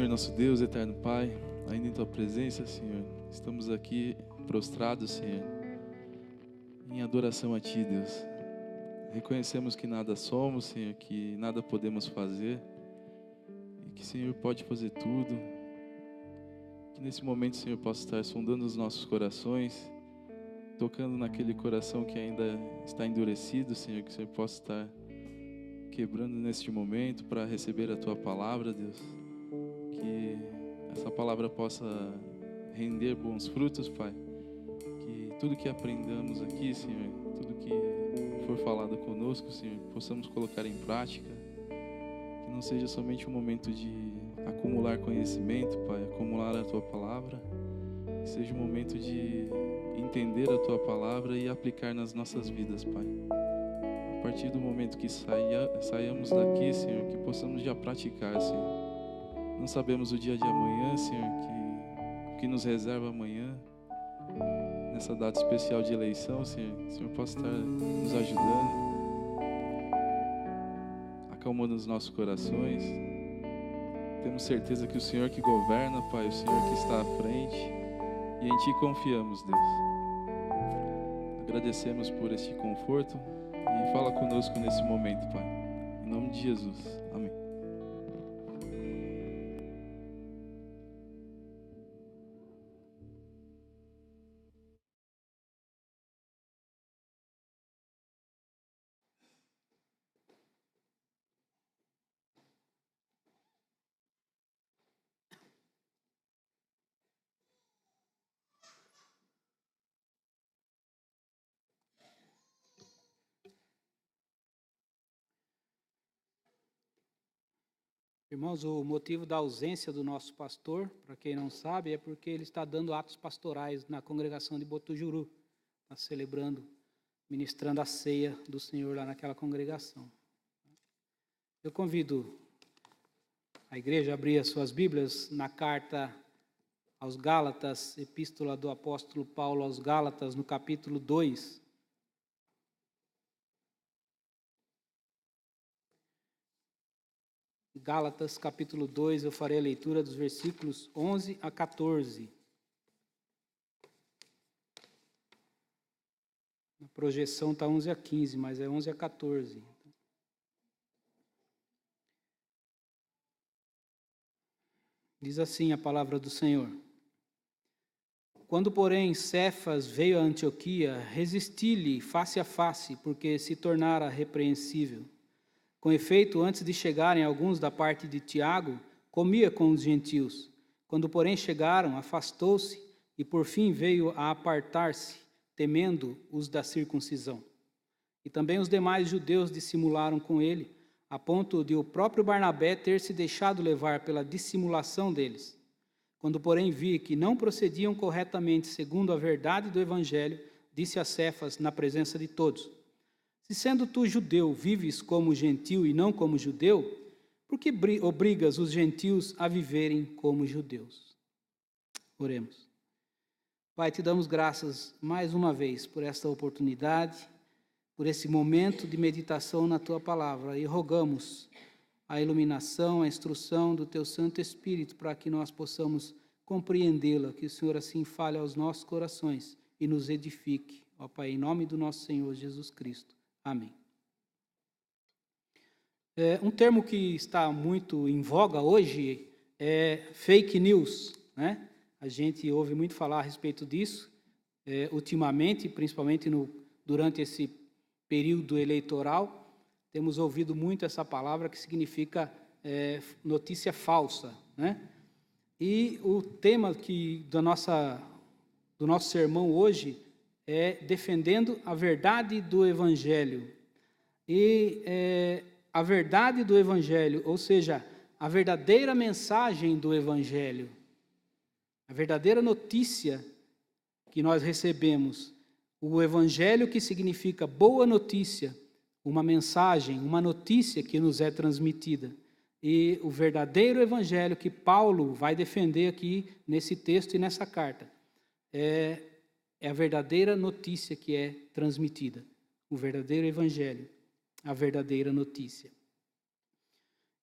Senhor nosso Deus, eterno Pai, ainda em Tua presença, Senhor, estamos aqui prostrados, Senhor, em adoração a Ti, Deus. Reconhecemos que nada somos, Senhor, que nada podemos fazer e que o Senhor pode fazer tudo. Que nesse momento, Senhor, possa estar sondando os nossos corações, tocando naquele coração que ainda está endurecido, Senhor, que o Senhor possa estar quebrando neste momento para receber a Tua palavra, Deus. Que essa palavra possa render bons frutos, Pai. Que tudo que aprendamos aqui, Senhor, tudo que for falado conosco, Senhor, possamos colocar em prática. Que não seja somente um momento de acumular conhecimento, Pai, acumular a Tua palavra. Que seja um momento de entender a Tua palavra e aplicar nas nossas vidas, Pai. A partir do momento que saiamos daqui, Senhor, que possamos já praticar, Senhor. Não sabemos o dia de amanhã, Senhor, o que nos reserva amanhã, nessa data especial de eleição, Senhor. Que o Senhor possa estar nos ajudando, acalmando os nossos corações. Temos certeza que o Senhor que governa, Pai, o Senhor que está à frente, e em Ti confiamos, Deus. Agradecemos por este conforto e fala conosco nesse momento, Pai. Em nome de Jesus. Amém. Irmãos, o motivo da ausência do nosso pastor, para quem não sabe, é porque ele está dando atos pastorais na congregação de Botujuru. Está celebrando, ministrando a ceia do Senhor lá naquela congregação. Eu convido a igreja a abrir as suas Bíblias na carta aos Gálatas, epístola do apóstolo Paulo aos Gálatas, no capítulo 2. Gálatas, capítulo 2, eu farei a leitura dos versículos 11 a 14. A projeção está 11 a 15, mas é 11 a 14. Diz assim a palavra do Senhor. Quando, porém, Cefas veio a Antioquia, resisti-lhe face a face, porque se tornara repreensível. Com efeito, antes de chegarem alguns da parte de Tiago, comia com os gentios. Quando, porém, chegaram, afastou-se e, por fim, veio a apartar-se, temendo os da circuncisão. E também os demais judeus dissimularam com ele, a ponto de o próprio Barnabé ter se deixado levar pela dissimulação deles. Quando, porém, vi que não procediam corretamente segundo a verdade do Evangelho, disse a Cefas na presença de todos: se sendo tu judeu, vives como gentio e não como judeu, por que obrigas os gentios a viverem como judeus? Oremos. Pai, te damos graças mais uma vez por esta oportunidade, por esse momento de meditação na tua palavra, e rogamos a iluminação, a instrução do teu Santo Espírito para que nós possamos compreendê-la, que o Senhor assim fale aos nossos corações e nos edifique. Ó Pai, em nome do nosso Senhor Jesus Cristo. Amém. Um termo que está muito em voga hoje é fake news, né? A gente ouve muito falar a respeito disso, ultimamente, principalmente durante esse período eleitoral, temos ouvido muito essa palavra que significa notícia falsa, né? E o tema do nosso sermão hoje é defendendo a verdade do Evangelho. E a verdade do Evangelho, ou seja, a verdadeira mensagem do Evangelho, a verdadeira notícia que nós recebemos, o Evangelho que significa boa notícia, uma mensagem, uma notícia que nos é transmitida. E o verdadeiro Evangelho que Paulo vai defender aqui nesse texto e nessa carta é a verdadeira notícia que é transmitida, o verdadeiro Evangelho, a verdadeira notícia.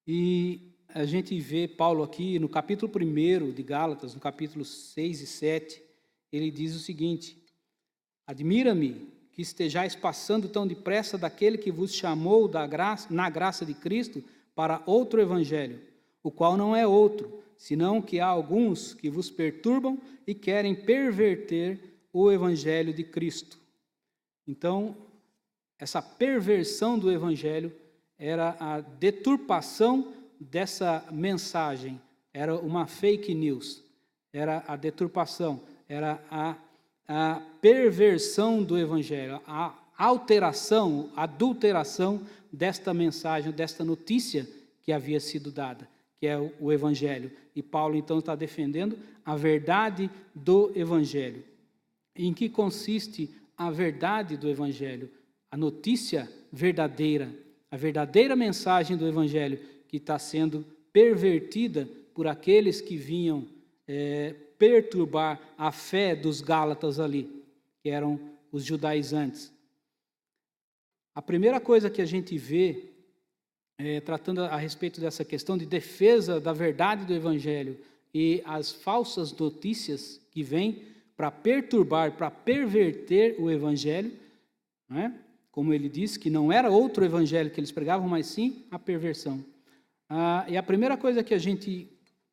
E a gente vê Paulo aqui no capítulo 1 de Gálatas, no capítulo 6 e 7, ele diz o seguinte: admira-me que estejais passando tão depressa daquele que vos chamou na graça de Cristo para outro evangelho, o qual não é outro, senão que há alguns que vos perturbam e querem perverter o evangelho de Cristo. Então, essa perversão do evangelho era a deturpação dessa mensagem, era uma fake news, era a deturpação, era a perversão do evangelho, a alteração, a adulteração desta mensagem, desta notícia que havia sido dada, que é o evangelho. E Paulo então está defendendo a verdade do evangelho. Em que consiste a verdade do evangelho? A notícia verdadeira, a verdadeira mensagem do evangelho que está sendo pervertida por aqueles que vinham perturbar a fé dos Gálatas ali, que eram os judaizantes. A primeira coisa que a gente vê, tratando a respeito dessa questão de defesa da verdade do evangelho e as falsas notícias que vêm para perturbar, para perverter o evangelho, né? Como ele disse, que não era outro evangelho que eles pregavam, mas sim a perversão. E a primeira coisa que a gente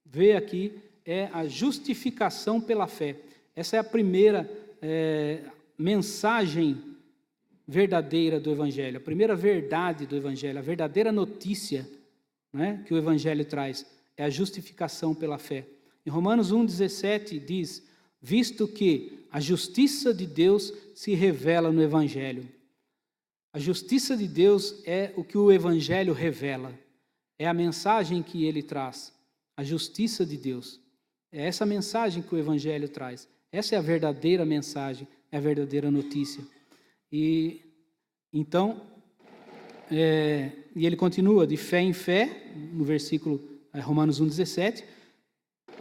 vê aqui é a justificação pela fé. Essa é a primeira mensagem verdadeira do evangelho, a primeira verdade do evangelho, a verdadeira notícia, né, que o evangelho traz, é a justificação pela fé. Em Romanos 1,17 diz: visto que a justiça de Deus se revela no evangelho. A justiça de Deus é o que o evangelho revela, é a mensagem que ele traz, a justiça de Deus. É essa mensagem que o evangelho traz. Essa é a verdadeira mensagem, é a verdadeira notícia. E então, e ele continua, de fé em fé, no versículo Romanos 1,17,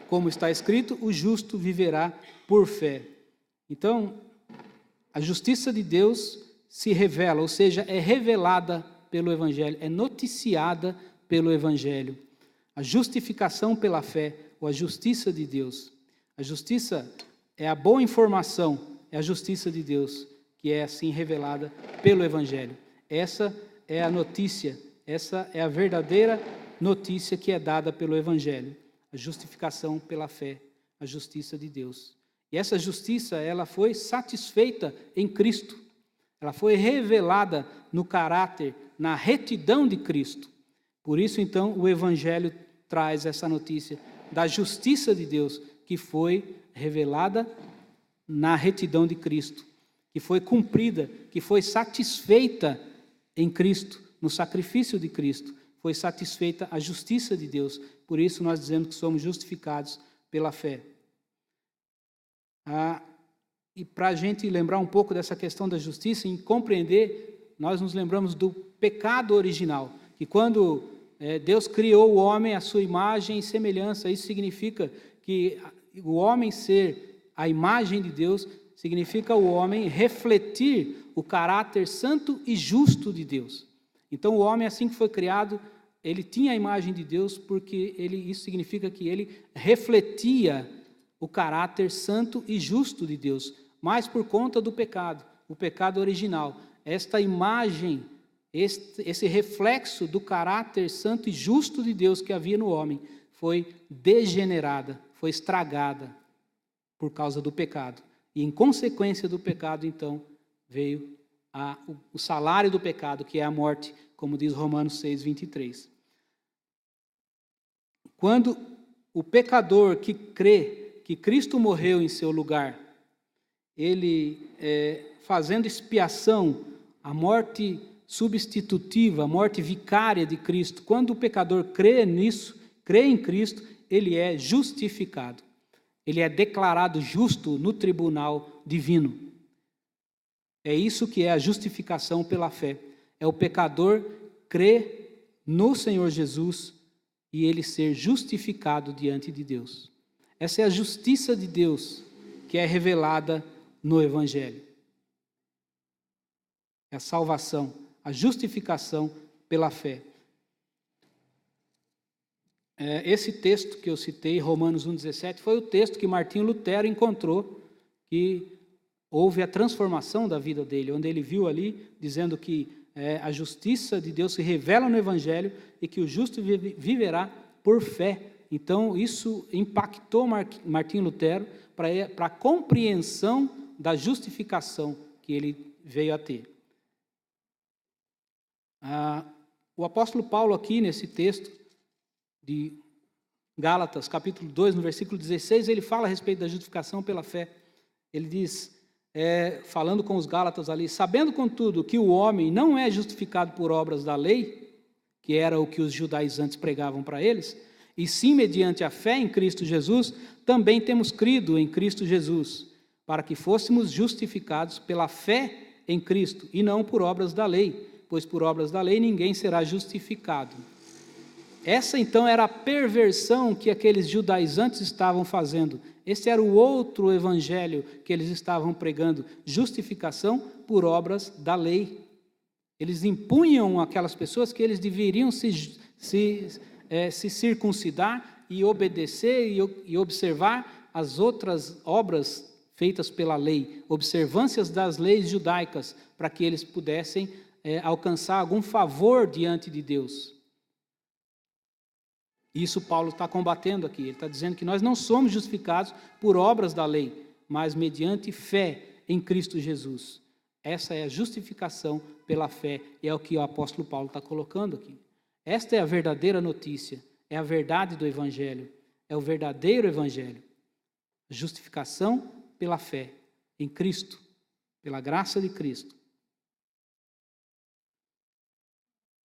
como está escrito, o justo viverá por fé. Então, a justiça de Deus se revela, ou seja, é revelada pelo evangelho, é noticiada pelo evangelho. A justificação pela fé, ou a justiça de Deus. A justiça é a boa informação, é a justiça de Deus, que é assim revelada pelo evangelho. Essa é a notícia, essa é a verdadeira notícia que é dada pelo evangelho. A justificação pela fé, a justiça de Deus. E essa justiça, ela foi satisfeita em Cristo. Ela foi revelada no caráter, na retidão de Cristo. Por isso, então, o evangelho traz essa notícia da justiça de Deus, que foi revelada na retidão de Cristo, que foi cumprida, que foi satisfeita em Cristo, no sacrifício de Cristo, foi satisfeita a justiça de Deus. Por isso nós dizemos que somos justificados pela fé. E para a gente lembrar um pouco dessa questão da justiça e compreender, nós nos lembramos do pecado original, que quando Deus criou o homem à sua imagem e semelhança, isso significa que o homem ser a imagem de Deus, significa o homem refletir o caráter santo e justo de Deus. Então o homem, assim que foi criado, ele tinha a imagem de Deus, porque isso significa que ele refletia o caráter santo e justo de Deus, mas por conta do pecado, o pecado original. Esta imagem, esse reflexo do caráter santo e justo de Deus que havia no homem, foi degenerada, foi estragada por causa do pecado. E em consequência do pecado, então, veio o salário do pecado, que é a morte, como diz Romanos 6:23. Quando o pecador que crê que Cristo morreu em seu lugar, ele fazendo expiação, a morte substitutiva, a morte vicária de Cristo, quando o pecador crê nisso, crê em Cristo, ele é justificado. Ele é declarado justo no tribunal divino. É isso que é a justificação pela fé. É o pecador crer no Senhor Jesus e ele ser justificado diante de Deus. Essa é a justiça de Deus que é revelada no Evangelho. É a salvação, a justificação pela fé. esse texto que eu citei, Romanos 1,17, foi o texto que Martinho Lutero encontrou, que houve a transformação da vida dele, onde ele viu ali, dizendo que a justiça de Deus se revela no Evangelho e que o justo viverá por fé. Então, isso impactou Martinho Lutero para a compreensão da justificação que ele veio a ter. O apóstolo Paulo aqui, nesse texto de Gálatas, capítulo 2, no versículo 16, ele fala a respeito da justificação pela fé. Ele diz, falando com os Gálatas ali, sabendo, contudo, que o homem não é justificado por obras da lei, que era o que os judaizantes pregavam para eles, e sim mediante a fé em Cristo Jesus, também temos crido em Cristo Jesus, para que fôssemos justificados pela fé em Cristo, e não por obras da lei, pois por obras da lei ninguém será justificado. Essa então era a perversão que aqueles judaizantes estavam fazendo. Esse era o outro evangelho que eles estavam pregando, justificação por obras da lei. Eles impunham àquelas pessoas que eles deveriam se circuncidar e obedecer e observar as outras obras feitas pela lei, observâncias das leis judaicas, para que eles pudessem alcançar algum favor diante de Deus. Isso Paulo está combatendo aqui. Ele está dizendo que nós não somos justificados por obras da lei, mas mediante fé em Cristo Jesus. Essa é a justificação pela fé, e é o que o apóstolo Paulo está colocando aqui. Esta é a verdadeira notícia, é a verdade do Evangelho, é o verdadeiro Evangelho. Justificação pela fé em Cristo, pela graça de Cristo.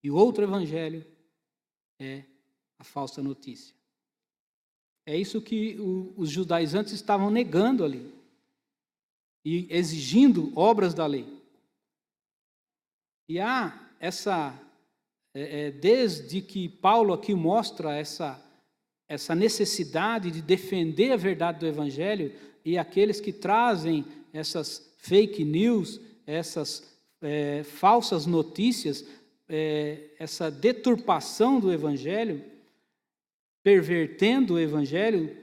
E o outro Evangelho é a falsa notícia. É isso que os judaizantes estavam negando ali e exigindo obras da lei. E há desde que Paulo aqui mostra essa necessidade de defender a verdade do Evangelho, e aqueles que trazem essas fake news, essas falsas notícias, essa deturpação do Evangelho, pervertendo o Evangelho,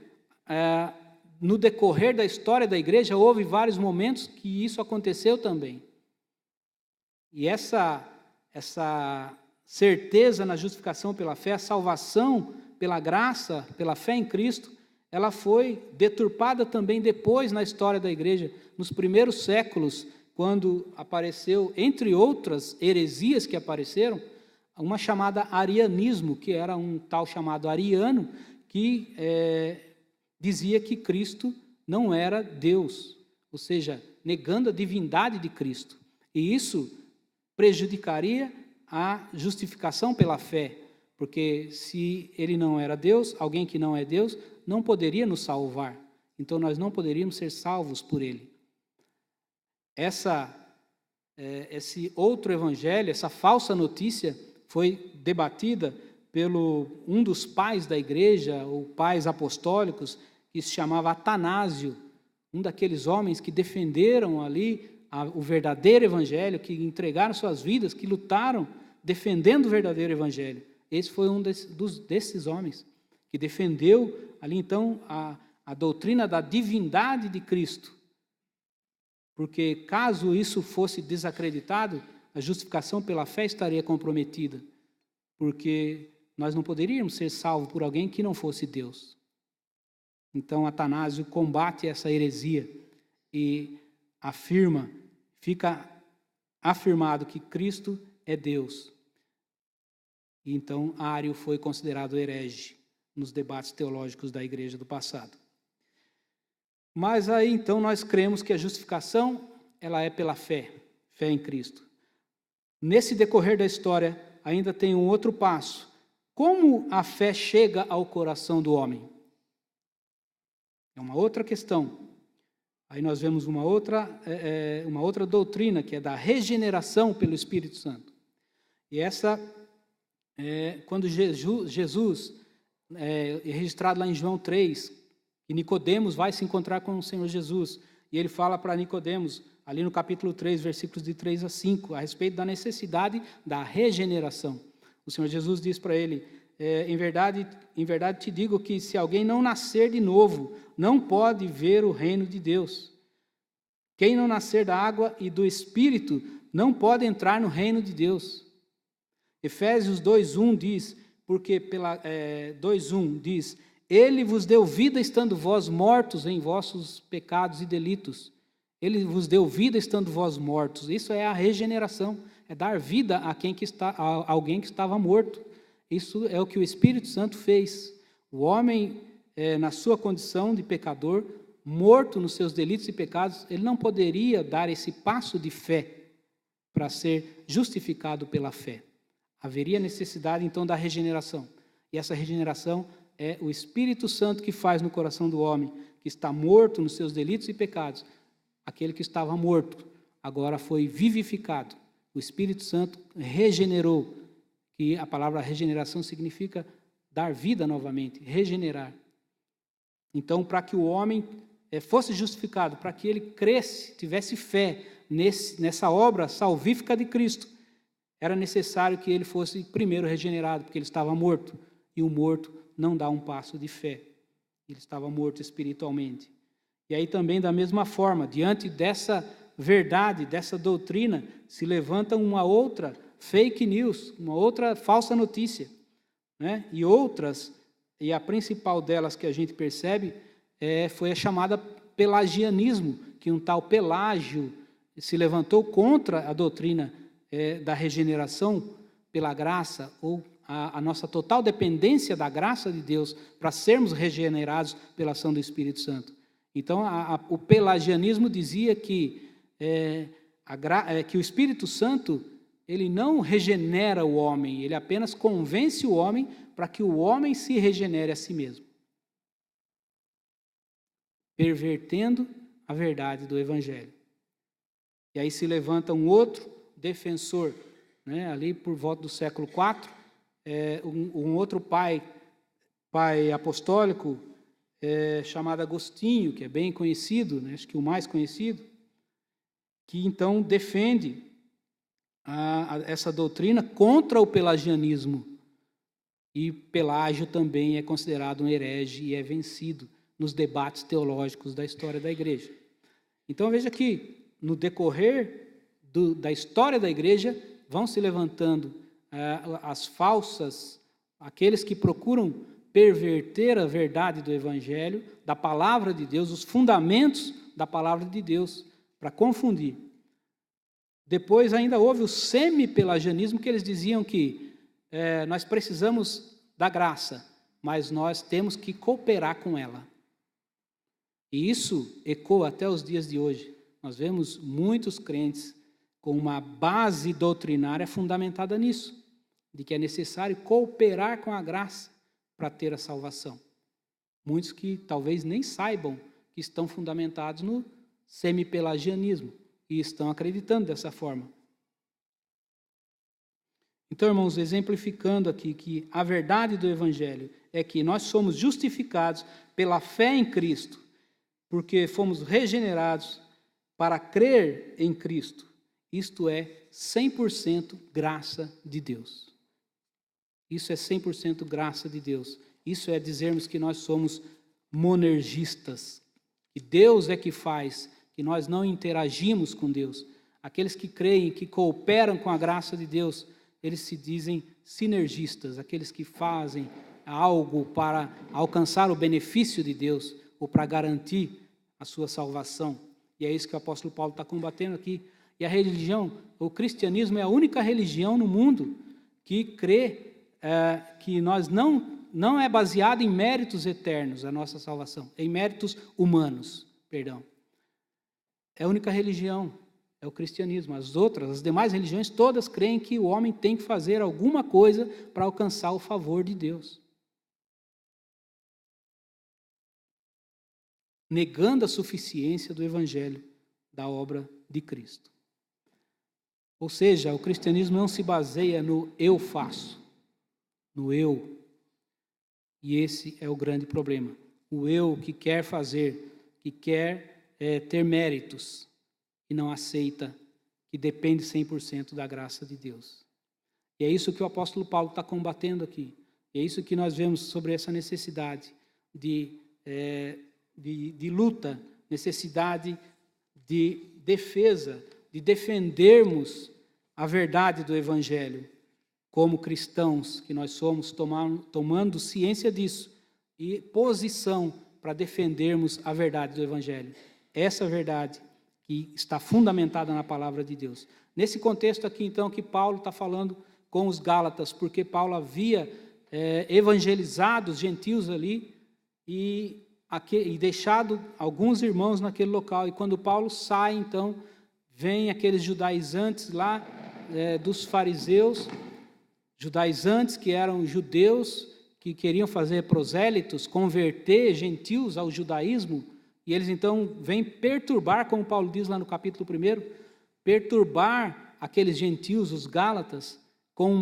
no decorrer da história da igreja, houve vários momentos que isso aconteceu também. E essa certeza na justificação pela fé, a salvação pela graça, pela fé em Cristo, ela foi deturpada também depois na história da igreja, nos primeiros séculos, quando apareceu, entre outras heresias que apareceram, uma chamada arianismo, que era um tal chamado Ariano, que dizia que Cristo não era Deus, ou seja, negando a divindade de Cristo. E isso prejudicaria a justificação pela fé, porque se ele não era Deus, alguém que não é Deus, não poderia nos salvar. Então nós não poderíamos ser salvos por ele. Esse outro evangelho, essa falsa notícia, foi debatida pelo um dos pais da igreja, ou pais apostólicos, que se chamava Atanásio, um daqueles homens que defenderam ali o verdadeiro evangelho, que entregaram suas vidas, que lutaram defendendo o verdadeiro evangelho. Esse foi um desses homens, que defendeu ali então a doutrina da divindade de Cristo. Porque caso isso fosse desacreditado, a justificação pela fé estaria comprometida, porque nós não poderíamos ser salvos por alguém que não fosse Deus. Então, Atanásio combate essa heresia e fica afirmado que Cristo é Deus. E então, Ário foi considerado herege nos debates teológicos da igreja do passado. Mas aí, então, nós cremos que a justificação, ela é pela fé em Cristo. Nesse decorrer da história, ainda tem um outro passo. Como a fé chega ao coração do homem? É uma outra questão. Aí nós vemos uma outra doutrina, que é da regeneração pelo Espírito Santo. E essa, quando Jesus, é registrado lá em João 3, e Nicodemos vai se encontrar com o Senhor Jesus, e ele fala para Nicodemos, ali no capítulo 3, versículos de 3 a 5, a respeito da necessidade da regeneração. O Senhor Jesus diz para ele, em verdade te digo que se alguém não nascer de novo, não pode ver o reino de Deus. Quem não nascer da água e do Espírito não pode entrar no reino de Deus. Efésios 2:1 diz, porque 2:1 diz, Ele vos deu vida estando vós mortos em vossos pecados e delitos. Ele vos deu vida estando vós mortos. Isso é a regeneração, é dar vida a alguém que estava morto. Isso é o que o Espírito Santo fez. O homem, na sua condição de pecador, morto nos seus delitos e pecados, ele não poderia dar esse passo de fé para ser justificado pela fé. Haveria necessidade, então, da regeneração. E essa regeneração é o Espírito Santo que faz no coração do homem, que está morto nos seus delitos e pecados. Aquele que estava morto, agora foi vivificado. O Espírito Santo regenerou, que a palavra regeneração significa dar vida novamente, regenerar. Então, para que o homem fosse justificado, para que ele cresce, tivesse fé nessa obra salvífica de Cristo, era necessário que ele fosse primeiro regenerado, porque ele estava morto, e o morto não dá um passo de fé. Ele estava morto espiritualmente. E aí também, da mesma forma, diante dessa verdade, dessa doutrina, se levanta uma outra fake news, uma outra falsa notícia, né? E outras, e a principal delas que a gente percebe, foi a chamada pelagianismo, que um tal Pelágio se levantou contra a doutrina da regeneração pela graça, ou a nossa total dependência da graça de Deus para sermos regenerados pela ação do Espírito Santo. Então, o pelagianismo dizia que o Espírito Santo ele não regenera o homem, ele apenas convence o homem para que o homem se regenere a si mesmo, pervertendo a verdade do Evangelho. E aí se levanta um outro defensor, né, ali por volta do século IV, um outro pai apostólico, chamado Agostinho, que é bem conhecido, né, acho que o mais conhecido, que então defende essa doutrina contra o pelagianismo. E Pelágio também é considerado um herege e é vencido nos debates teológicos da história da igreja. Então veja que no decorrer da história da igreja vão se levantando as falsas, aqueles que procuram perverter a verdade do Evangelho, da palavra de Deus, os fundamentos da palavra de Deus, para confundir. Depois ainda houve o semi-pelagianismo, que eles diziam que nós precisamos da graça, mas nós temos que cooperar com ela. E isso ecoa até os dias de hoje. Nós vemos muitos crentes com uma base doutrinária fundamentada nisso, de que é necessário cooperar com a graça para ter a salvação. Muitos que talvez nem saibam que estão fundamentados no semi-pelagianismo e estão acreditando dessa forma. Então, irmãos, exemplificando aqui que a verdade do Evangelho é que nós somos justificados pela fé em Cristo, porque fomos regenerados para crer em Cristo. Isto é 100% graça de Deus. Isso é 100% graça de Deus. Isso é dizermos que nós somos monergistas, que Deus é que faz, que nós não interagimos com Deus. Aqueles que creem, que cooperam com a graça de Deus, eles se dizem sinergistas, aqueles que fazem algo para alcançar o benefício de Deus ou para garantir a sua salvação. E é isso que o apóstolo Paulo está combatendo aqui. E a religião, o cristianismo é a única religião no mundo que crê que nós não é baseado em méritos eternos a nossa salvação, em méritos humanos, perdão. É a única religião, é o cristianismo. As demais religiões, todas creem que o homem tem que fazer alguma coisa para alcançar o favor de Deus. Negando a suficiência do Evangelho, da obra de Cristo. Ou seja, o cristianismo não se baseia no eu faço, no eu. E esse é o grande problema. O eu que quer fazer, que quer ter méritos e não aceita que depende 100% da graça de Deus. E é isso que o apóstolo Paulo está combatendo aqui. E é isso que nós vemos sobre essa necessidade de luta, necessidade de defesa, de defendermos a verdade do Evangelho, como cristãos que nós somos, tomando ciência disso e posição para defendermos a verdade do Evangelho. Essa verdade que está fundamentada na palavra de Deus. Nesse contexto aqui, então, que Paulo está falando com os Gálatas, porque Paulo havia evangelizado os gentios ali e deixado alguns irmãos naquele local. E quando Paulo sai, então, vem aqueles judaizantes lá, dos fariseus, judaizantes que eram judeus, que queriam fazer prosélitos, converter gentios ao judaísmo, e eles então vêm perturbar, como Paulo diz lá no capítulo 1, perturbar aqueles gentios, os Gálatas, com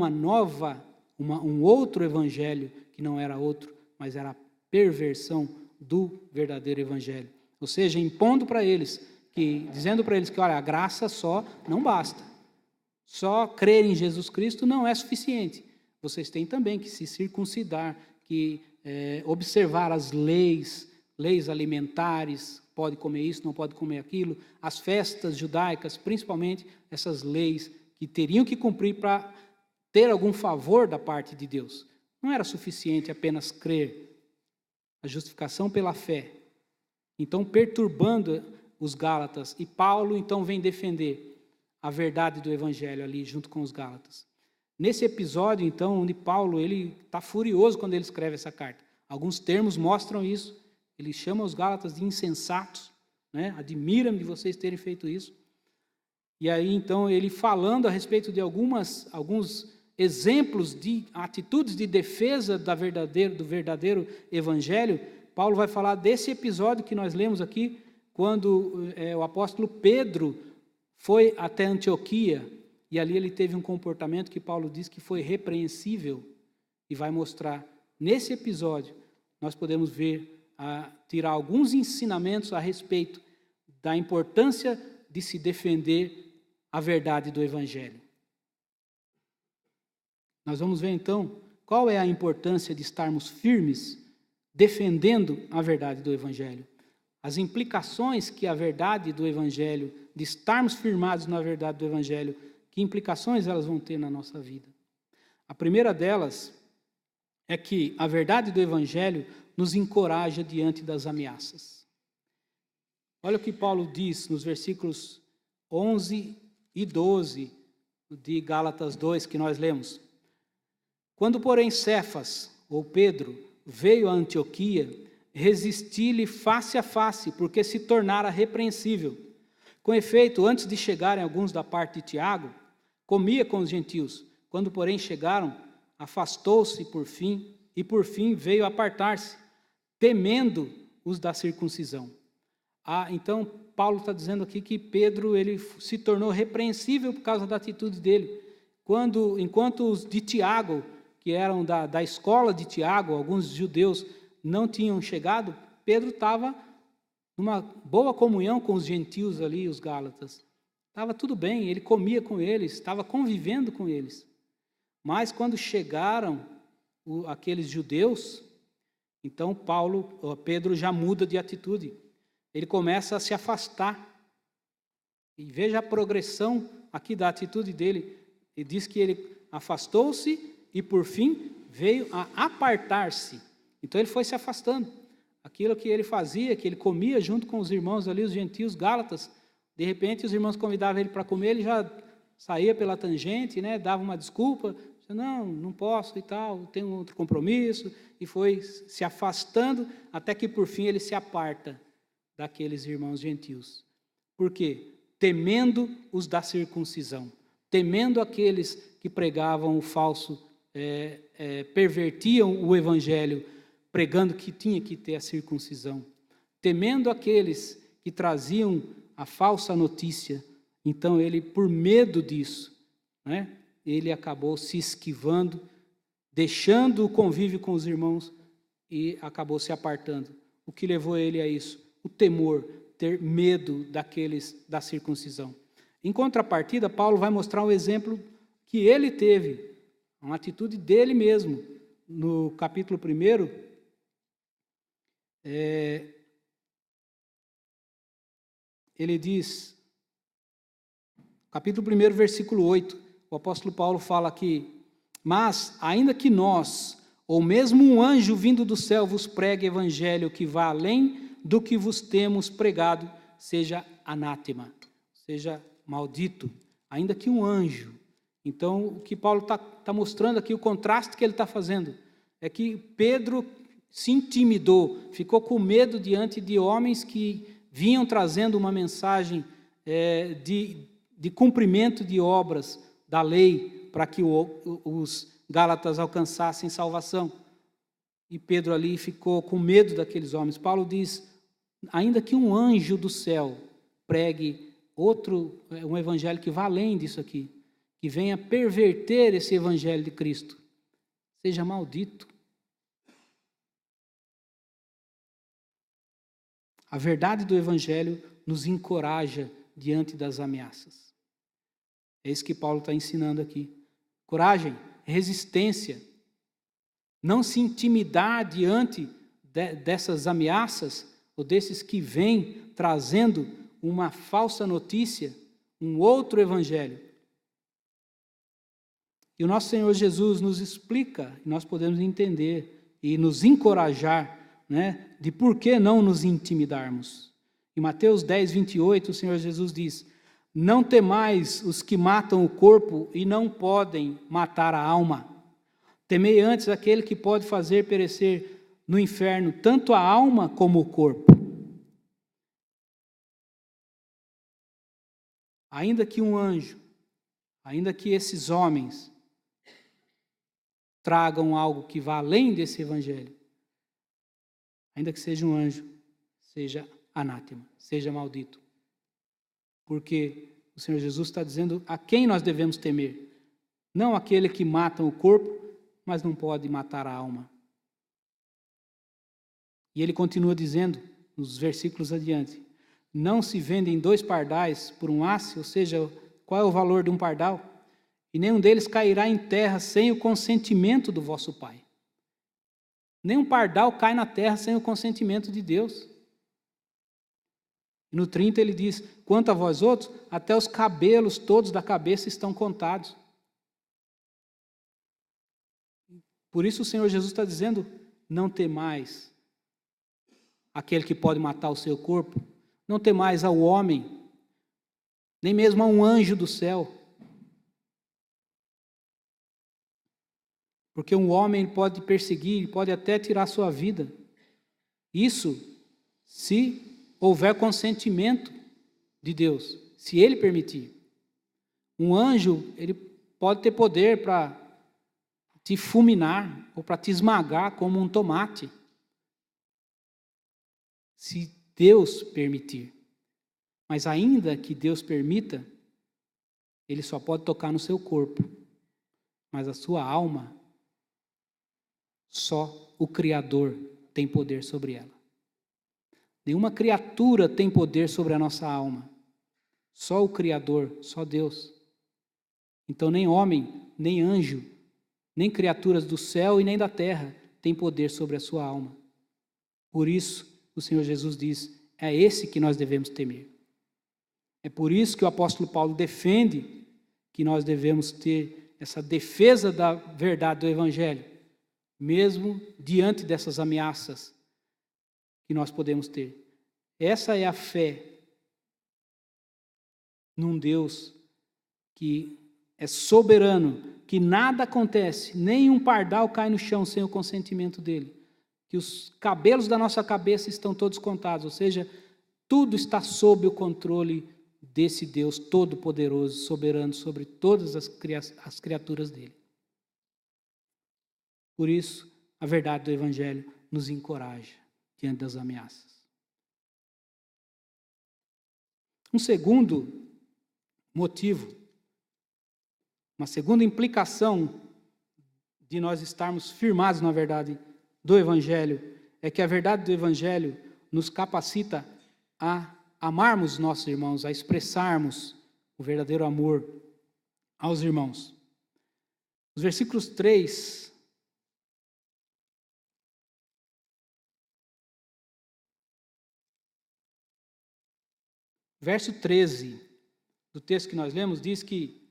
um outro evangelho, que não era outro, mas era a perversão do verdadeiro evangelho. Ou seja, impondo para eles, dizendo para eles que, olha, a graça só não basta. Só crer em Jesus Cristo não é suficiente. Vocês têm também que se circuncidar, que observar as leis alimentares, pode comer isso, não pode comer aquilo, as festas judaicas, principalmente essas leis que teriam que cumprir para ter algum favor da parte de Deus. Não era suficiente apenas crer. A justificação pela fé. Então, perturbando os Gálatas, e Paulo então vem defender a verdade do Evangelho ali junto com os Gálatas. Nesse episódio, então, onde Paulo está furioso quando ele escreve essa carta. Alguns termos mostram isso. Ele chama os Gálatas de insensatos, né? Admira-me de vocês terem feito isso. E aí, então, ele falando a respeito de alguns exemplos de atitudes de defesa do verdadeiro Evangelho, Paulo vai falar desse episódio que nós lemos aqui, quando o apóstolo Pedro foi até Antioquia, e ali ele teve um comportamento que Paulo diz que foi repreensível, e vai mostrar, nesse episódio, nós podemos tirar alguns ensinamentos a respeito da importância de se defender a verdade do Evangelho. Nós vamos ver então qual é a importância de estarmos firmes defendendo a verdade do Evangelho. As implicações que a verdade do Evangelho, de estarmos firmados na verdade do Evangelho, que implicações elas vão ter na nossa vida. A primeira delas é que a verdade do Evangelho nos encoraja diante das ameaças. Olha o que Paulo diz nos versículos 11 e 12 de Gálatas 2, que nós lemos. Quando, porém, Cefas, ou Pedro, veio a Antioquia, resisti-lhe face a face, porque se tornara repreensível. Com efeito, antes de chegarem alguns da parte de Tiago, comia com os gentios. Quando, porém, chegaram, afastou-se por fim veio apartar-se, temendo os da circuncisão. Então, Paulo está dizendo aqui que Pedro ele se tornou repreensível por causa da atitude dele. Enquanto os de Tiago, que eram da escola de Tiago, alguns judeus não tinham chegado, Pedro estava numa boa comunhão com os gentios ali, os Gálatas. Estava tudo bem, ele comia com eles, estava convivendo com eles. Mas quando chegaram aqueles judeus, então Pedro já muda de atitude. Ele começa a se afastar. E veja a progressão aqui da atitude dele. Ele diz que ele afastou-se e, por fim, veio a apartar-se. Então, ele foi se afastando. Aquilo que ele fazia, que ele comia junto com os irmãos ali, os gentios Gálatas, de repente, os irmãos convidavam ele para comer, ele já saía pela tangente, né, dava uma desculpa, não posso e tal, tenho outro compromisso, e foi se afastando, até que, por fim, ele se aparta daqueles irmãos gentios. Por quê? Temendo os da circuncisão, temendo aqueles que pregavam o falso, pervertiam o evangelho, pregando que tinha que ter a circuncisão, temendo aqueles que traziam a falsa notícia. Então ele, por medo disso, né, ele acabou se esquivando, deixando o convívio com os irmãos e acabou se apartando. O que levou ele a isso? O temor, ter medo daqueles da circuncisão. Em contrapartida, Paulo vai mostrar um exemplo que ele teve, uma atitude dele mesmo, no capítulo 1, ele diz, capítulo 1, versículo 8, o apóstolo Paulo fala aqui: mas, ainda que nós, ou mesmo um anjo vindo do céu vos pregue evangelho que vá além do que vos temos pregado, seja anátema, seja maldito, ainda que um anjo. Então, o que Paulo está mostrando aqui, o contraste que ele está fazendo, é que Pedro se intimidou, ficou com medo diante de homens que vinham trazendo uma mensagem de cumprimento de obras da lei, para que os Gálatas alcançassem salvação. E Pedro ali ficou com medo daqueles homens. Paulo diz, ainda que um anjo do céu pregue um evangelho que vá além disso aqui, que venha perverter esse evangelho de Cristo, seja maldito. A verdade do evangelho nos encoraja diante das ameaças. É isso que Paulo está ensinando aqui. Coragem, resistência, não se intimidar diante dessas ameaças, ou desses que vêm trazendo uma falsa notícia, um outro evangelho. E o nosso Senhor Jesus nos explica, e nós podemos entender e nos encorajar, né, de por que não nos intimidarmos. Em Mateus 10, 28, o Senhor Jesus diz: não temais os que matam o corpo e não podem matar a alma. Temei antes aquele que pode fazer perecer no inferno tanto a alma como o corpo. Ainda que um anjo, ainda que esses homens tragam algo que vá além desse evangelho, ainda que seja um anjo, seja anátema, seja maldito. Porque o Senhor Jesus está dizendo a quem nós devemos temer. Não aquele que mata o corpo, mas não pode matar a alma. E ele continua dizendo, nos versículos adiante: não se vendem 2 pardais por um asse, ou seja, qual é o valor de um pardal? E nenhum deles cairá em terra sem o consentimento do vosso Pai. Nenhum pardal cai na terra sem o consentimento de Deus. No 30 ele diz: quanto a vós outros, até os cabelos todos da cabeça estão contados. Por isso o Senhor Jesus está dizendo: não temais aquele que pode matar o seu corpo, não temais ao homem, nem mesmo a um anjo do céu. Porque um homem pode perseguir, pode até tirar sua vida. Isso se houver consentimento de Deus, se Ele permitir. Um anjo, ele pode ter poder para te fulminar ou para te esmagar como um tomate, se Deus permitir. Mas ainda que Deus permita, Ele só pode tocar no seu corpo, mas a sua alma, só o Criador tem poder sobre ela. Nenhuma criatura tem poder sobre a nossa alma. Só o Criador, só Deus. Então nem homem, nem anjo, nem criaturas do céu e nem da terra tem poder sobre a sua alma. Por isso, o Senhor Jesus diz, é esse que nós devemos temer. É por isso que o apóstolo Paulo defende que nós devemos ter essa defesa da verdade do Evangelho, mesmo diante dessas ameaças que nós podemos ter. Essa é a fé num Deus que é soberano, que nada acontece, nem um pardal cai no chão sem o consentimento dele, que os cabelos da nossa cabeça estão todos contados, ou seja, tudo está sob o controle desse Deus todo-poderoso, soberano sobre todas as criaturas dele. Por isso, a verdade do Evangelho nos encoraja diante das ameaças. Um segundo motivo, uma segunda implicação de nós estarmos firmados na verdade do Evangelho, é que a verdade do Evangelho nos capacita a amarmos nossos irmãos, a expressarmos o verdadeiro amor aos irmãos. Os versículos 3 verso 13 do texto que nós lemos diz que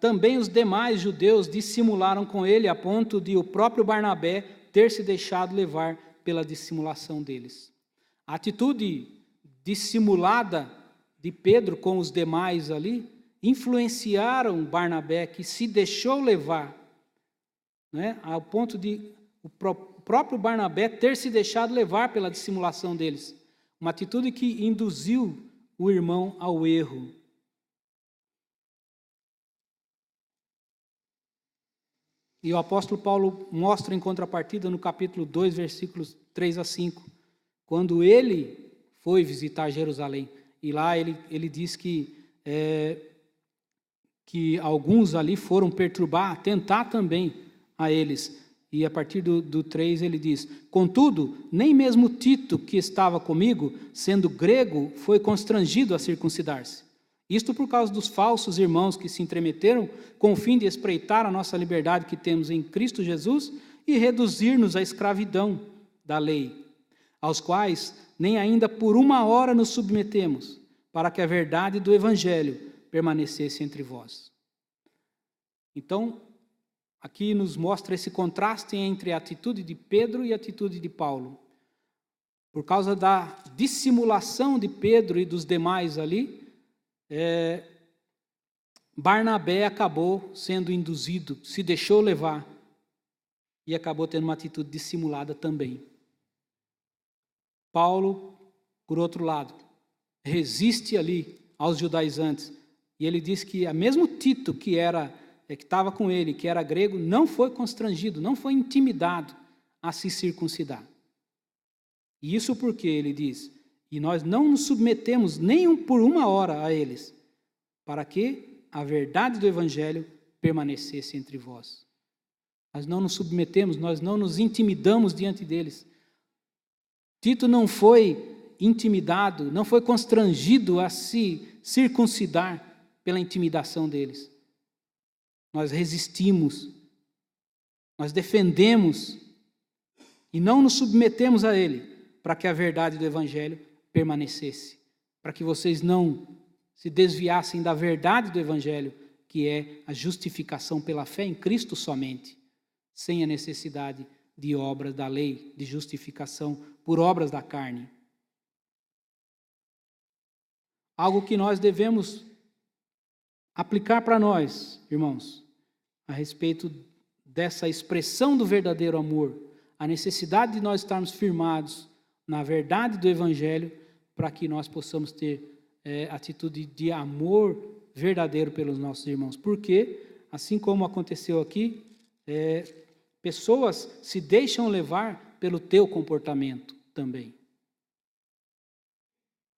também os demais judeus dissimularam com ele a ponto de o próprio Barnabé ter se deixado levar pela dissimulação deles. A atitude dissimulada de Pedro com os demais ali influenciaram Barnabé, que se deixou levar, né, ao ponto de o próprio Barnabé ter se deixado levar pela dissimulação deles. Uma atitude que induziu o irmão ao erro. E o apóstolo Paulo mostra em contrapartida no capítulo 2, versículos 3 a 5, quando ele foi visitar Jerusalém. E lá ele diz que alguns ali foram perturbar, tentar também a eles. E a partir do 3 ele diz: contudo, nem mesmo Tito, que estava comigo, sendo grego, foi constrangido a circuncidar-se. Isto por causa dos falsos irmãos que se entremeteram com o fim de espreitar a nossa liberdade que temos em Cristo Jesus e reduzir-nos à escravidão da lei, aos quais nem ainda por uma hora nos submetemos, para que a verdade do Evangelho permanecesse entre vós. Então, aqui nos mostra esse contraste entre a atitude de Pedro e a atitude de Paulo. Por causa da dissimulação de Pedro e dos demais ali, Barnabé acabou sendo induzido, se deixou levar e acabou tendo uma atitude dissimulada também. Paulo, por outro lado, resiste ali aos judaizantes e ele diz que mesmo Tito, que estava com ele, que era grego, não foi constrangido, não foi intimidado a se circuncidar. E isso porque ele diz: e nós não nos submetemos nem por uma hora a eles, para que a verdade do Evangelho permanecesse entre vós. Nós não nos submetemos, nós não nos intimidamos diante deles. Tito não foi intimidado, não foi constrangido a se circuncidar pela intimidação deles. Nós resistimos, nós defendemos e não nos submetemos a ele, para que a verdade do Evangelho permanecesse, para que vocês não se desviassem da verdade do Evangelho, que é a justificação pela fé em Cristo somente, sem a necessidade de obras da lei, de justificação por obras da carne. Algo que nós devemos aplicar para nós, irmãos, a respeito dessa expressão do verdadeiro amor, a necessidade de nós estarmos firmados na verdade do Evangelho, para que nós possamos ter atitude de amor verdadeiro pelos nossos irmãos. Porque, assim como aconteceu aqui, pessoas se deixam levar pelo teu comportamento também.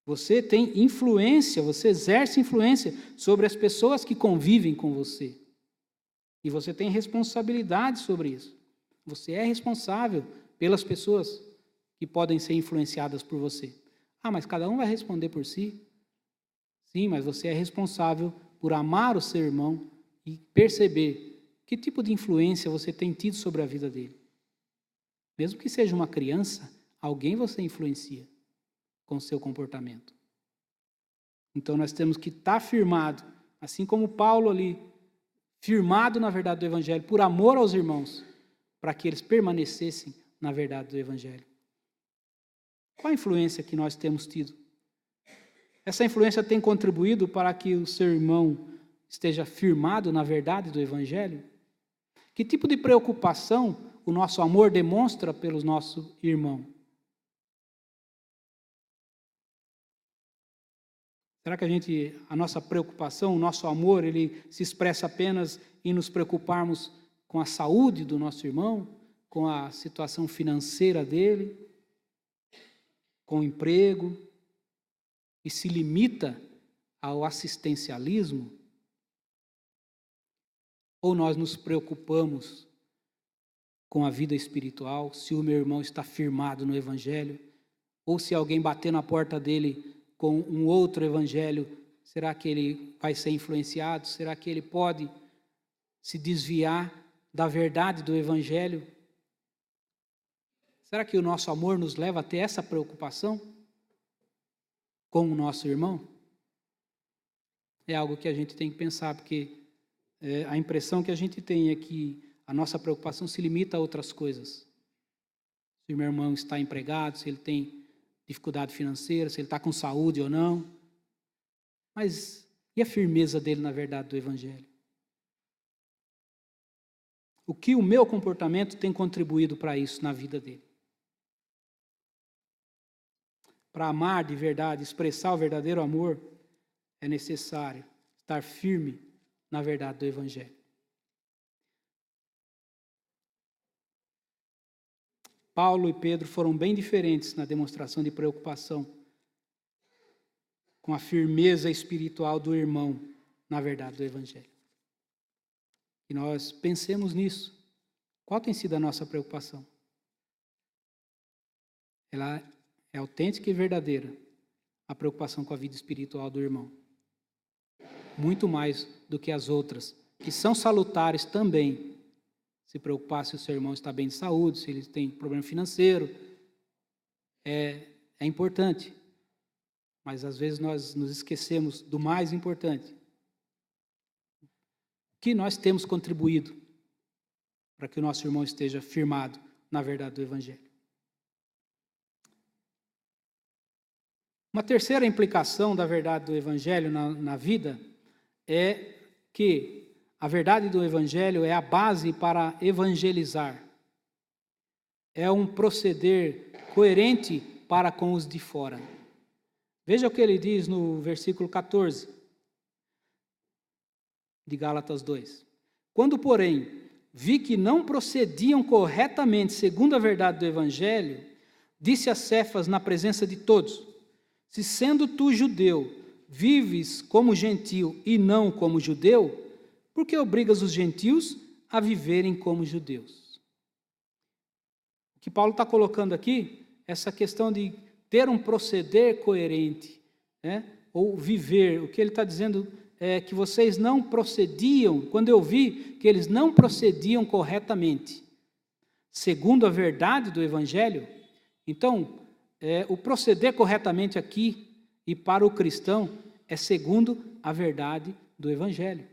Você tem influência, você exerce influência sobre as pessoas que convivem com você. E você tem responsabilidade sobre isso. Você é responsável pelas pessoas que podem ser influenciadas por você. Mas cada um vai responder por si. Sim, mas você é responsável por amar o seu irmão e perceber que tipo de influência você tem tido sobre a vida dele. Mesmo que seja uma criança, alguém você influencia com o seu comportamento. Então nós temos que estar firmado, assim como Paulo ali, firmado na verdade do Evangelho, por amor aos irmãos, para que eles permanecessem na verdade do Evangelho. Qual a influência que nós temos tido? Essa influência tem contribuído para que o seu irmão esteja firmado na verdade do Evangelho? Que tipo de preocupação o nosso amor demonstra pelo nosso irmão? Será que a nossa preocupação, o nosso amor, ele se expressa apenas em nos preocuparmos com a saúde do nosso irmão, com a situação financeira dele, com o emprego, e se limita ao assistencialismo? Ou nós nos preocupamos com a vida espiritual, se o meu irmão está firmado no Evangelho, ou se alguém bater na porta dele com um outro evangelho, será que ele vai ser influenciado? Será que ele pode se desviar da verdade do evangelho? Será que o nosso amor nos leva a ter essa preocupação? com o nosso irmão? É algo que a gente tem que pensar, porque a impressão que a gente tem é que a nossa preocupação se limita a outras coisas. Se o meu irmão está empregado, se ele tem dificuldade financeira, se ele está com saúde ou não. Mas e a firmeza dele na verdade do Evangelho? O que o meu comportamento tem contribuído para isso na vida dele? Para amar de verdade, expressar o verdadeiro amor, é necessário estar firme na verdade do Evangelho. Paulo e Pedro foram bem diferentes na demonstração de preocupação com a firmeza espiritual do irmão na verdade do Evangelho. E nós pensemos nisso. Qual tem sido a nossa preocupação? Ela é autêntica e verdadeira, a preocupação com a vida espiritual do irmão. Muito mais do que as outras, que são salutares também. Se preocupar se o seu irmão está bem de saúde, se ele tem problema financeiro, é importante. Mas às vezes nós nos esquecemos do mais importante. O que nós temos contribuído para que o nosso irmão esteja firmado na verdade do Evangelho? Uma terceira implicação da verdade do Evangelho na vida é que a verdade do Evangelho é a base para evangelizar. É um proceder coerente para com os de fora. Veja o que ele diz no versículo 14 de Gálatas 2. Quando, porém, vi que não procediam corretamente segundo a verdade do Evangelho, disse a Cefas na presença de todos: se sendo tu judeu, vives como gentil e não como judeu, por que obrigas os gentios a viverem como judeus? O que Paulo está colocando aqui, essa questão de ter um proceder coerente, ou viver. O que ele está dizendo é que vocês não procediam, quando eu vi que eles não procediam corretamente, segundo a verdade do Evangelho. Então, o proceder corretamente aqui e para o cristão é segundo a verdade do Evangelho.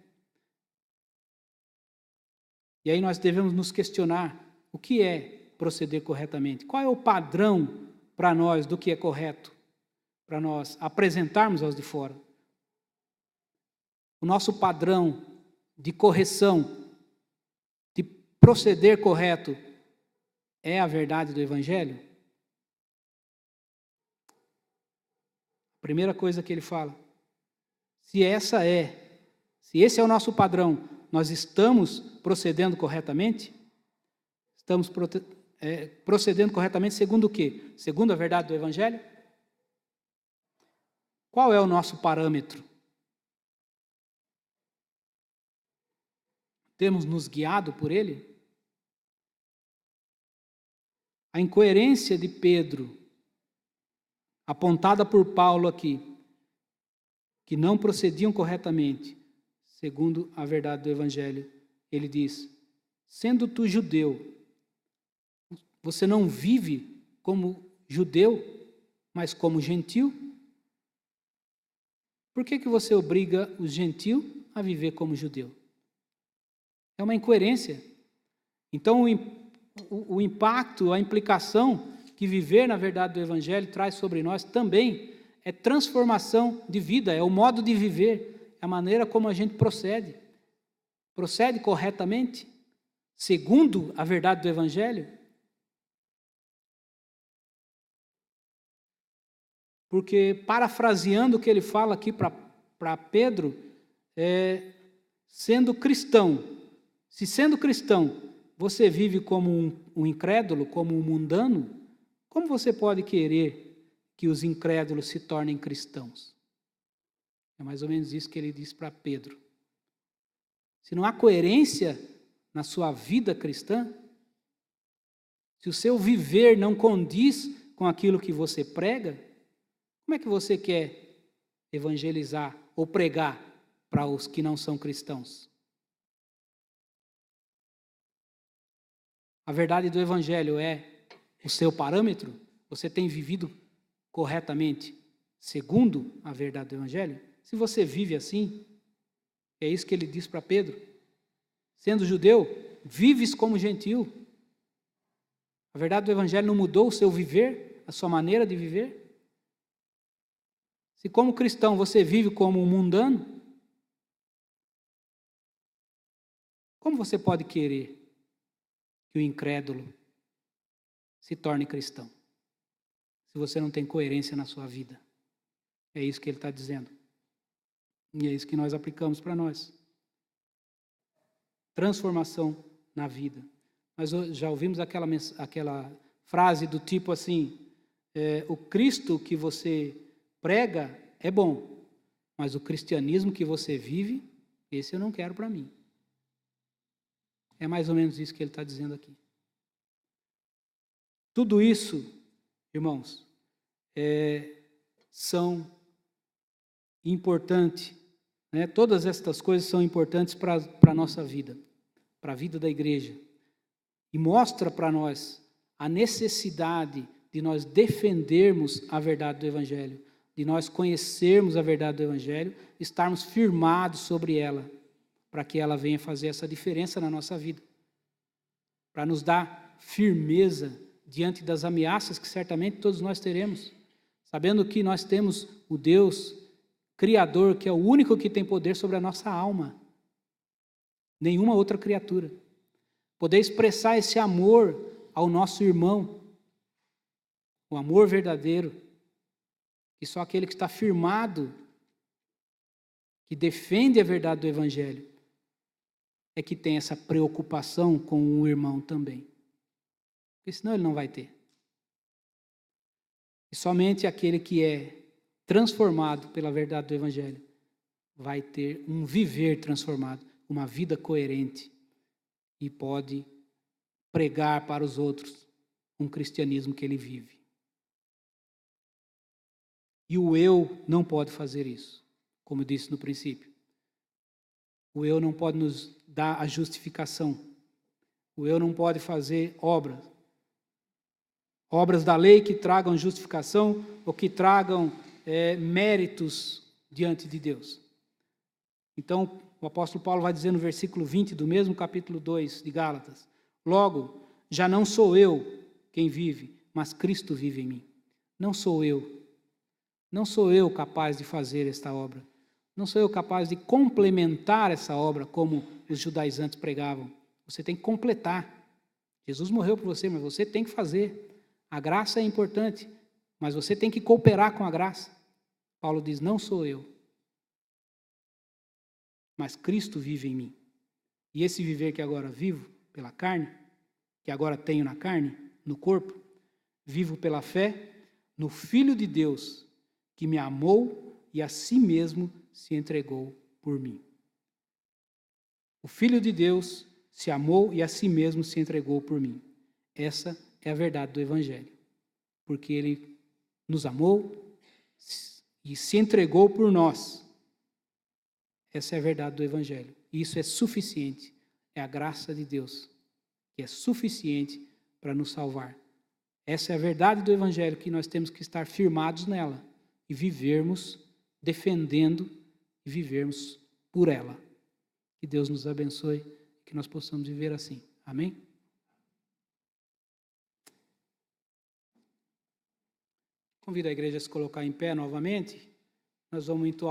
E aí nós devemos nos questionar o que é proceder corretamente. Qual é o padrão para nós do que é correto, para nós apresentarmos aos de fora? O nosso padrão de correção, de proceder correto, é a verdade do Evangelho? A primeira coisa que ele fala, se esse é o nosso padrão, nós estamos procedendo corretamente? Estamos procedendo corretamente segundo o quê? Segundo a verdade do Evangelho? Qual é o nosso parâmetro? Temos nos guiado por ele? A incoerência de Pedro, apontada por Paulo aqui, que não procediam corretamente, segundo a verdade do Evangelho, ele diz: sendo tu judeu, você não vive como judeu, mas como gentil? Por que você obriga os gentios a viver como judeu? É uma incoerência. Então, o impacto, a implicação que viver na verdade do Evangelho traz sobre nós também é transformação de vida, é o modo de viver, é a maneira como a gente procede. Procede corretamente, segundo a verdade do Evangelho? Porque, parafraseando o que ele fala aqui para Pedro, sendo cristão, se sendo cristão, você vive como um incrédulo, como um mundano, como você pode querer que os incrédulos se tornem cristãos? É mais ou menos isso que ele diz para Pedro. Se não há coerência na sua vida cristã, se o seu viver não condiz com aquilo que você prega, como é que você quer evangelizar ou pregar para os que não são cristãos? A verdade do Evangelho é o seu parâmetro? Você tem vivido corretamente, segundo a verdade do Evangelho, se você vive assim, é isso que ele diz para Pedro. Sendo judeu, vives como gentil. A verdade do Evangelho não mudou o seu viver, a sua maneira de viver? Se como cristão você vive como um mundano, como você pode querer que o incrédulo se torne cristão, se você não tem coerência na sua vida? É isso que ele está dizendo. E é isso que nós aplicamos para nós. Transformação na vida. Nós já ouvimos aquela frase do tipo assim, o Cristo que você prega é bom, mas o cristianismo que você vive, esse eu não quero para mim. É mais ou menos isso que ele está dizendo aqui. Tudo isso, irmãos, são importantes, né? Todas estas coisas são importantes para a nossa vida, para a vida da igreja. E mostra para nós a necessidade de nós defendermos a verdade do Evangelho, de nós conhecermos a verdade do Evangelho, estarmos firmados sobre ela, para que ela venha fazer essa diferença na nossa vida, para nos dar firmeza diante das ameaças que certamente todos nós teremos, sabendo que nós temos o Deus Criador, que é o único que tem poder sobre a nossa alma, nenhuma outra criatura. Poder expressar esse amor ao nosso irmão, o amor verdadeiro, que só aquele que está firmado, que defende a verdade do Evangelho, é que tem essa preocupação com o irmão também. Porque senão ele não vai ter. E somente aquele que é transformado pela verdade do Evangelho vai ter um viver transformado, uma vida coerente, e pode pregar para os outros um cristianismo que ele vive. E o eu não pode fazer isso, como eu disse no princípio. O eu não pode nos dar a justificação. O eu não pode fazer obras da lei que tragam justificação ou que tragam méritos diante de Deus. Então, o apóstolo Paulo vai dizer no versículo 20 do mesmo capítulo 2 de Gálatas: logo, já não sou eu quem vive, mas Cristo vive em mim. Não sou eu capaz de fazer esta obra. Não sou eu capaz de complementar essa obra como os judaizantes pregavam. Você tem que completar. Jesus morreu por você, mas você tem que fazer. A graça é importante, mas você tem que cooperar com a graça. Paulo diz: não sou eu, mas Cristo vive em mim. E esse viver que agora vivo pela carne, que agora tenho na carne, no corpo, vivo pela fé no Filho de Deus, que me amou e a si mesmo se entregou por mim. O Filho de Deus se amou e a si mesmo se entregou por mim. Essa é a verdade do Evangelho. Porque ele nos amou e se entregou por nós. Essa é a verdade do Evangelho. E isso é suficiente. É a graça de Deus que é suficiente para nos salvar. Essa é a verdade do Evangelho, que nós temos que estar firmados nela e vivermos defendendo e vivermos por ela. Que Deus nos abençoe, que nós possamos viver assim. Amém? Convido a igreja a se colocar em pé novamente. Nós vamos entoar